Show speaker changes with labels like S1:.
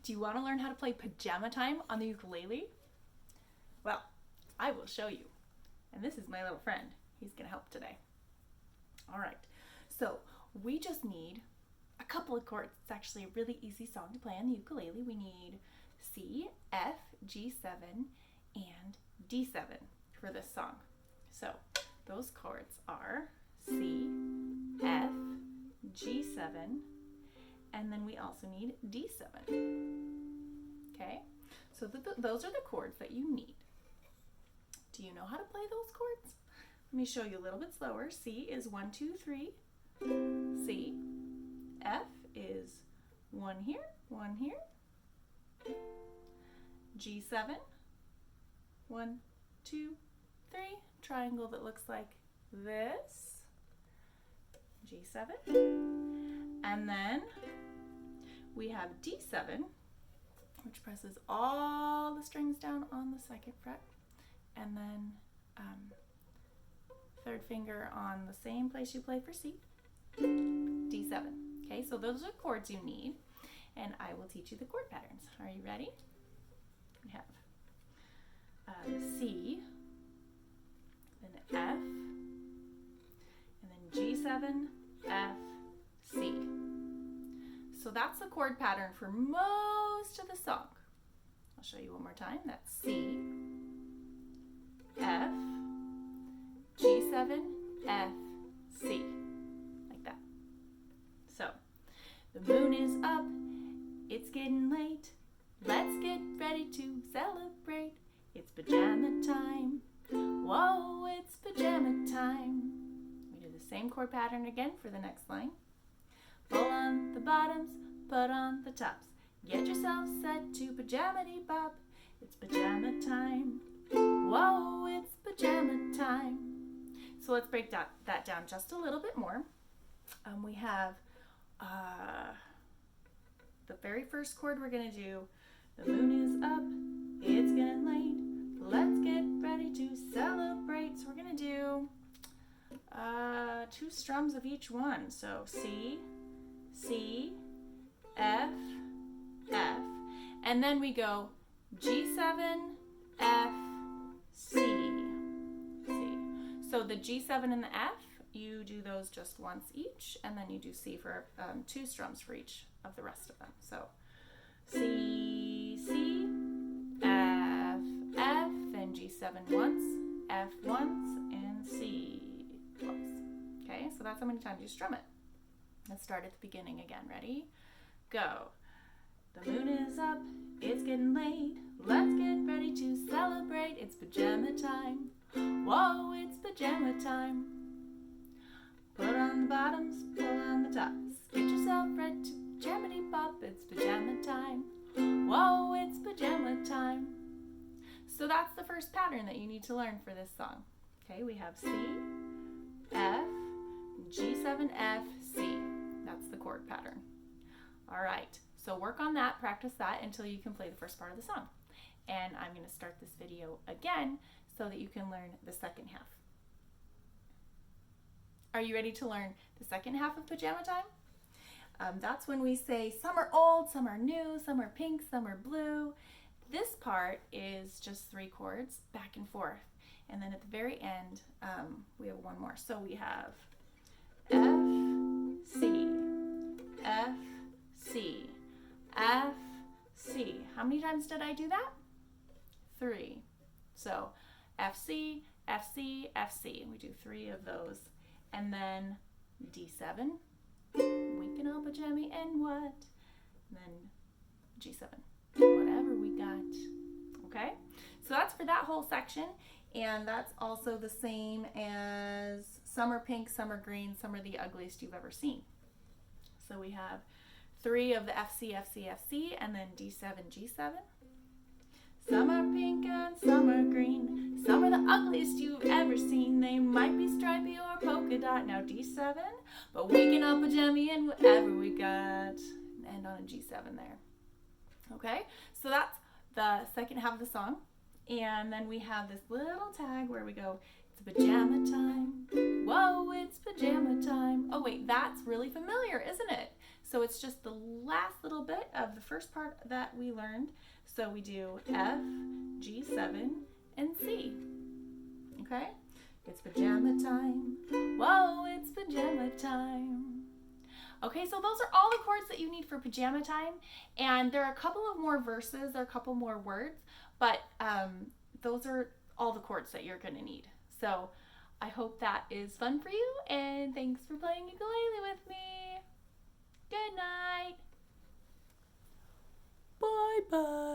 S1: Do you want to learn how to play Pajama Time on the ukulele? Well, I will show you. And this is my little friend. He's going to help today. All right. So we just need a couple of chords. It's actually a really easy song to play on the ukulele. We need C, F, G7, and D7 for this song. So those chords are C, F, G7, and then we also need D7. Okay, so those are the chords that you need. Do you know how to play those chords? Let me show you a little bit slower. C is 1, 2, 3. C. F is 1 here, 1 here. G7. 1, 2, 3. Triangle that looks like this. G7. And then we have D7, which presses all the strings down on the 2nd fret. And then third finger on the same place you play for C. D7. Okay, so those are chords you need. And I will teach you the chord patterns. Are you ready? We have C, then F, and then G7, F, C. So that's the chord pattern for most of the song. I'll show you one more time. That's C, F, G7, F, C. Like that. So, the moon is up, it's getting late. Let's get ready to celebrate. It's pajama time. Whoa, it's pajama time. We do the same chord pattern again for the next line. Pull on the bottoms, put on the tops. Get yourself set to pajama-dee bop. It's pajama time. Whoa, it's pajama time. So let's break that down just a little bit more. We have the very first chord we're going to do. The moon is up, it's getting late. Let's get ready to celebrate. So we're going to do 2 strums of each one. So C, C, F, F. And then we go G7, F, C, C. So the G7 and the F, you do those just once each, and then you do C for 2 strums for each of the rest of them. So C, C, F, F, then G7 once, F once, and C once. Okay, so that's how many times you strum it. Let's start at the beginning again. Ready? Go. The moon is up, it's getting late. Let's get ready to celebrate. It's pajama time. Whoa, it's pajama time. Put on the bottoms, pull on the tops. Get yourself ready to pajama-dee bop. It's pajama time. Whoa, it's pajama time. So that's the first pattern that you need to learn for this song. Okay, we have C, F, G7, F, C. That's the chord pattern. All right, so work on that, practice that until you can play the first part of the song. And I'm going to start this video again so that you can learn the second half. Are you ready to learn the second half of Pajama Time? That's when we say some are old, some are new, some are pink, some are blue. This part is just 3 chords back and forth. And then at the very end, we have one more. So we have F, C, F, C, F, C. How many times did I do that? 3. So F, C, F, C, F, C. We do 3 of those. And then D7, winking on pajama and what? And then G7, whatever we got. Okay, so that's for that whole section, and that's also the same as some are pink, some are green, some are the ugliest you've ever seen. So we have 3 of the F, C, F, C, F, C, and then D7, G7. Some are pink and some are green. Some are the ugliest you've ever seen. They might be stripy or polka dot. Now D7, but we can up pajama in whatever we got. End on a G7 there. Okay, so that's the second half of the song. And then we have this little tag where we go, it's pajama time. Whoa, it's pajama time. Oh wait, that's really familiar, isn't it? So it's just the last little bit of the first part that we learned. So we do F, G7, and C. Okay? It's pajama time. Whoa, it's pajama time. Okay, so those are all the chords that you need for pajama time. And there are a couple of more verses, there are a couple more words, but those are all the chords that you're going to need. So I hope that is fun for you, and thanks for playing ukulele with me. Good night. Bye-bye.